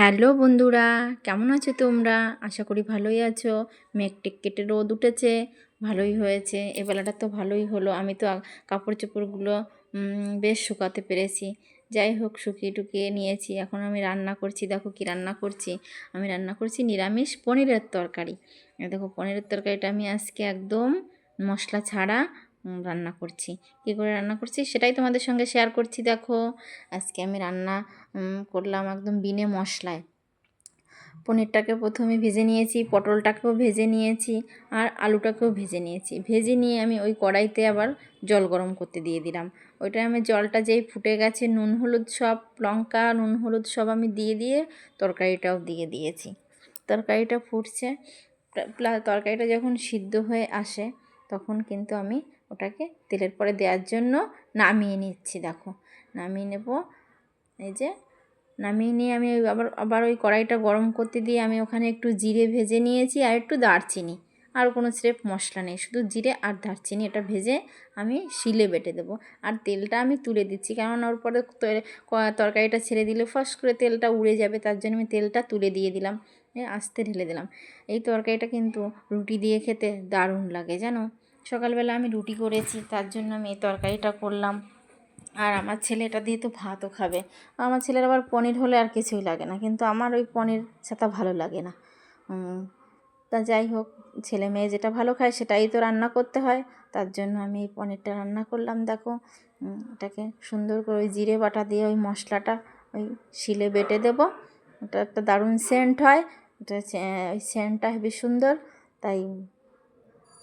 Hello বন্ধুরা, কেমন আছো তোমরা? আশা করি ভালোই আছো। মেঘ টেক কেটে রোদ উঠেছে, ভালোই হয়েছে। এ বেলাটা তো ভালোই হলো। আমি তো কাপড় চোপড়গুলো বেশ শুকাতে পেরেছি। যাই হোক, শুকিয়ে টুকিয়ে নিয়েছি। এখন আমি রান্না করছি। দেখো কি রান্না করছি। আমি রান্না করছি নিরামিষ পনিরের তরকারি। দেখো পনিরের তরকারিটা আমি আজকে একদম মশলা ছাড়া রান্না করছি। কী করে রান্না করছি সেটাই তোমাদের সঙ্গে শেয়ার করছি। দেখো আজকে আমি রান্না করলাম একদম বিনে মশলায়। পনিরটাকে প্রথমে ভেজে নিয়েছি, পটলটাকেও ভেজে নিয়েছি, আর আলুটাকেও ভেজে নিয়েছি। ভেজে নিয়ে আমি ওই কড়াইতে আবার জল গরম করতে দিয়ে দিলাম। ওইটা আমি জলটা যেই ফুটে গেছে, নুন হলুদ সব, লঙ্কা নুন হলুদ সব আমি দিয়ে তরকারিটাও দিয়ে দিয়েছি। তরকারিটা ফুটছে, তরকারিটা যখন সিদ্ধ হয়ে আসে তখন কিন্তু আমি ওটাকে তেলের পরে দেওয়ার জন্য নামিয়ে নিচ্ছি। দেখো নামিয়ে নেব। এই যে নামিয়ে নিয়ে আমি আবার ওই কড়াইটা গরম করতে দিয়ে আমি ওখানে একটু জিরে ভেজে নিয়েছি আর একটু দারচিনি। আর কোনো স্রেফ মশলা নেই, শুধু জিরে আর দারচিনি। এটা ভেজে আমি শিলে বেটে দেবো। আর তেলটা আমি তুলে দিচ্ছি, কারণ ওর পরে তরকারিটা ছেড়ে দিলে ফস করে তেলটা উড়ে যাবে। তার জন্য আমি তেলটা তুলে দিয়ে দিলাম, আস্তে ঢেলে দিলাম। এই তরকারিটা কিন্তু রুটি দিয়ে খেতে দারুণ লাগে জানো। সকালবেলা আমি রুটি করেছি, তার জন্য আমি এই তরকারিটা করলাম। আর আমার ছেলে এটা দিয়ে তো ভাতও খাবে। আমার ছেলের আবার পনির হলে আর কিছুই লাগে না, কিন্তু আমার ওই পনির সেটা ভালো লাগে না। তা যাই হোক, ছেলে মেয়ে যেটা ভালো খায় সেটাই তো রান্না করতে হয়। তার জন্য আমি এই পনিরটা রান্না করলাম। দেখো এটাকে সুন্দর করে ওই জিরে বাটা দিয়ে ওই মশলাটা ওই শিলে বেটে দেবো। ওটা একটা দারুণ সেন্ট হয়। এটা ওই সেন্টটা হেবি সুন্দর। তাই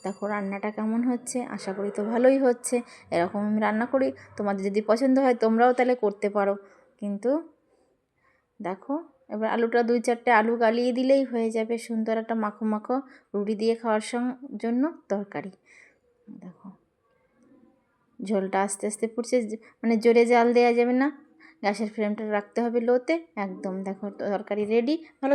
দেখো রান্নাটা কেমন হচ্ছে, আশা করি তো ভালোই হচ্ছে। এরকম আমি রান্না করি, তোমাদের যদি পছন্দ হয় তোমরাও তাহলে করতে পারো। কিন্তু দেখো এবার আলুটা 2-4টে আলু গালিয়ে দিলেই হয়ে যাবে সুন্দর একটা মাখো মাখো রুটি দিয়ে খাওয়ার জন্য তরকারি। দেখো ঝোলটা আস্তে আস্তে ফুটছে, মানে জোরে জাল দেওয়া যাবে না, গ্যাসের ফ্লেমটা রাখতে হবে লোতে একদম। দেখো তরকারি রেডি। ভালো